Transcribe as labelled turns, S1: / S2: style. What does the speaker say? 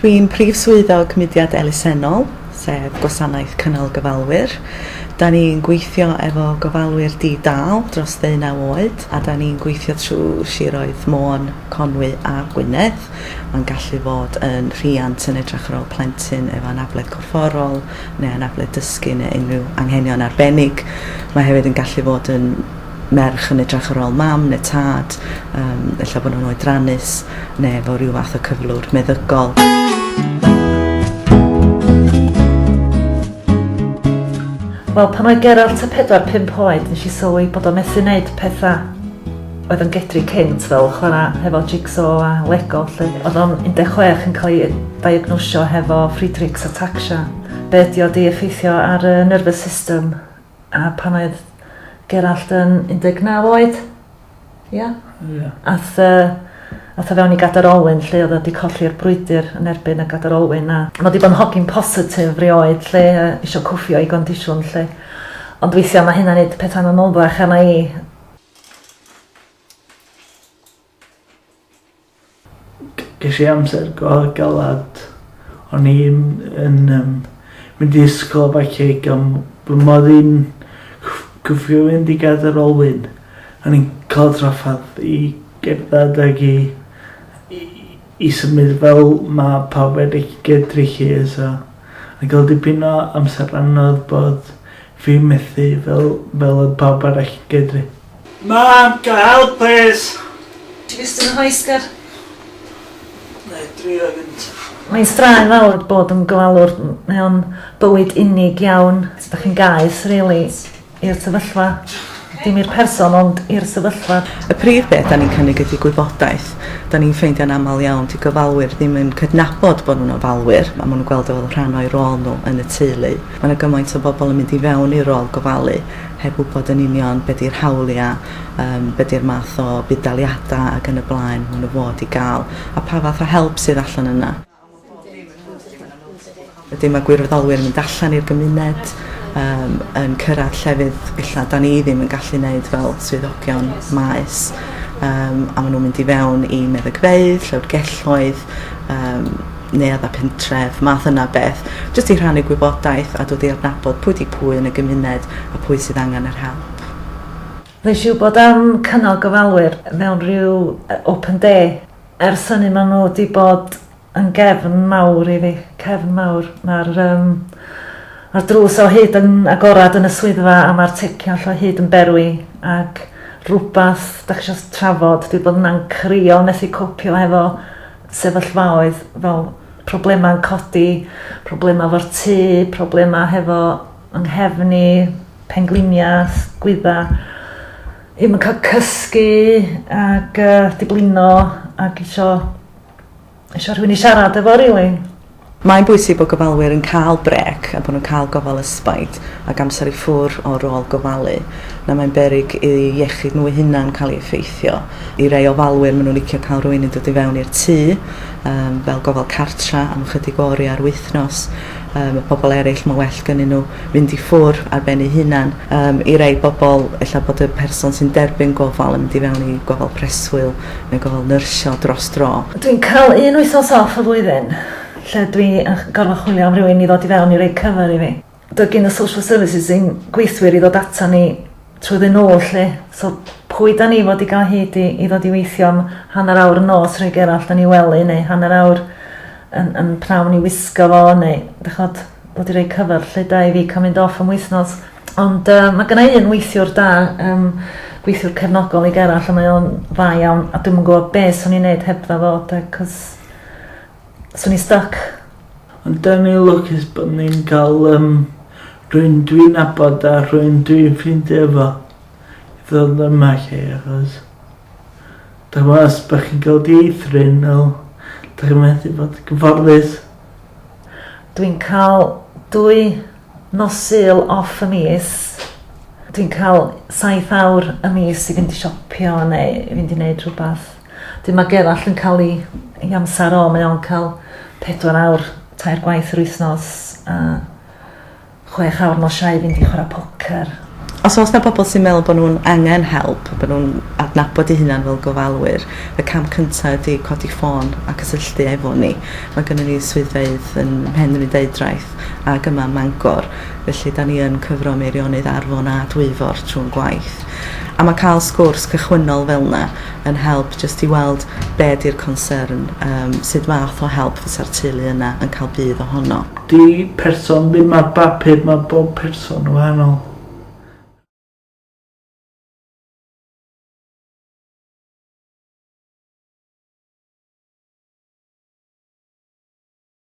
S1: Dwi'n prif swyddog mudiad elusennol, sef Gwasanaeth Cynal Gofalwyr. Da ni'n gweithio efo gofalwyr di-dal dros 19 oed, a da ni'n gweithio trwy siroedd Môn, Conwy a Gwynedd. Mae'n gallu fod yn rhiant yn edrych ar ôl plentyn efo anabledd corfforol, neu anabledd dysgu, neu unrhyw anghenion arbennig. Mae hefyd yn gallu fod yn merch yn edrych ar ôl mam neu tad, ella bod nhw'n oedrannus, neu efo rhyw fath o cyflwr meddygol.
S2: Wel, pan oedd Gerald tua 4-5 oed, nes i sylwi bod o'n methu wneud pethau oedd yn gedru cynt fel chwarae hefo jigsaw a Lego. Oedd o'n 16 yn cael ei diagnosio hefo Friedreich's ataxia. Be ydi o di effeithio ar y nervous system. A pan oedd Gerald yn 19 oed, ath o fewn i gadarolwyn lle oedd o wedi colli'r brwydr yn erbyn y gadarolwyn, a mae wedi bod yn hogyn positif rioed lle eisiau cwffio i gondisiwn lle. Ond weithiau mae hynna'n neud pethau'n anoddach arna i.
S3: Ges i amser go galad. O'n i'n mynd i ysgol falle gan bod mod i'n cwffio fynd i gadarolwyn. O'n i'n cael traffath i gerdded ag i symud fel mae pawb eraill gedru chi, so yn cael dipyn o amser anodd bod fi methu fel oedd pawb eraill gedru. Mam, can I help please?
S2: Ti fyst yn y hoesgar?
S3: Neu, drio gynt.
S2: Mae'n straen fawr bod yn gofalwr mewn bywyd unig iawn. Ydych chi'n gaeth, rili, i'r sefyllfa. Dim i'r person, ond i'r sefyllfa.
S1: Y prif beth da ni'n cynnig ydy gwybodaeth. Da ni'n ffeindio'n aml iawn di gofalwyr ddim yn cydnabod bod nhw'n ofalwyr, a maen nhw'n gweld o fel rhan o'i rôl nhw yn y teulu. Mae yna gymaint o bobl yn mynd i fewn i'r rôl gofalu, heb wybod yn union be di'r hawliau, be di'r math o budaliadau ac yn y blaen maen nhw fod i gael, a pa fath o help sydd allan yna. Wedyn mae gwirfoddolwyr yn mynd allan i'r gymuned, yn cyrraedd llefydd illa da ni ddim yn gallu gwneud fel swyddogion maes, a maen nhw'n mynd i fewn i meddygfeydd, llyfrgelloedd, neuaddau pentref, math yna beth, jyst i rhannu gwybodaeth a dod i adnabod pwy di pwy yn y gymuned a pwy sydd angen yr help.
S2: Nes i wybod am Cynal Gofalwyr mewn rhyw open day. Ers hynny maen nhw wedi bod yn gefn mawr i fi, cefn mawr. Mae'r drws o hyd yn agorad yn y swyddfa a mae'r tecio allan hyd yn berwi ac rhywbeth da chi eisiau trafod dwi bod yna'n crio nes i copio efo sefyllfaoedd fel problemau'n codi, problemau fo'r tŷ, problemau hefo ynghefnu, pengliniau, gwydda, ddim yn cael cysgu ac diblino ac eisiau rhywun i siarad efo rili.
S1: Mae'n bwysig bod gofalwyr yn cael brec a bod nhw'n cael gofal ysbaid ac amser i ffwr o rôl gofalu. Na mae'n beryg i iechyd nhw hunain cael ei effeithio. I rei ofalwyr maen nhw'n licio cael rhywun yn dod i fewn i'r tŷ, fel gofal cartra am chydig ori ar wythnos. Y pobl eraill mae well gynnu nhw fynd i ffwr ar ben eu hunain. I rei bobl, ella bod y person sy'n derbyn gofal yn mynd i fewn i gofal preswyl neu gofal nyrsio dros dro.
S2: Dwi'n cael 1 wythnos off y flwyddyn, lle dwi yn gorfod chwilio am rywun i ddod i fewn i rei cyfer i fi. Doedd gen y social services yn gweithwyr i ddod ata ni trwyddyn nhw lle. So pwy da ni fod i gael hyd i ddod i weithio am hanner awr yn nos rhoi Gerald yn ei wely, neu hanner awr yn pnawn i wisgo fo, neu ddod i rei cyfer lle da i fi cael mynd off am wythnos. Ond mae gynna i un weithiwr da, gweithiwr cefnogol i Gerald, a mae o'n dda iawn, a dwi'n gwybod beth swn i'n neud heb dda fod, cos swn i stuck.
S3: Ond da ni lwcus bod ni'n cael rhywun dwi'n abod a rhywun dwi'n ffeindio efo i ddod yma lle, achos da was bych chi'n cael dieithryn, da chi'n methu bod gyfforddus.
S2: Dwi'n cael 2 nos Sul off y mis. Dwi'n cael 7 awr y mis i fynd i siopio neu i fynd i wneud rhywbeth. Dwi'n mae Gerald yn cael ei amser o, mae o'n cael 4 awr, 3 gwaith yr wythnos, a 6 awr nos Iau fynd i chwarae pocer.
S1: Os oes yna bobl sy'n meddwl bod nhw'n angen help, bod nhw'n adnabod eu hunan fel gofalwyr, y cam cyntaf ydy codi ffôn a cysylltu efo ni. Mae gennym ni swyddfeydd yn Mhenrhyn Deidraeth ac yma Mangor, felly da ni yn cyfro meirionydd Arfon a Dwyfor trwy'n gwaith. A mae cael sgwrs cychwynnol fel yna yn help jyst i weld be di'r concern, sut math o help fysa'r teulu yna yn cael bydd ohono.
S3: Di person ddim ar bapur, mae bob person wahanol.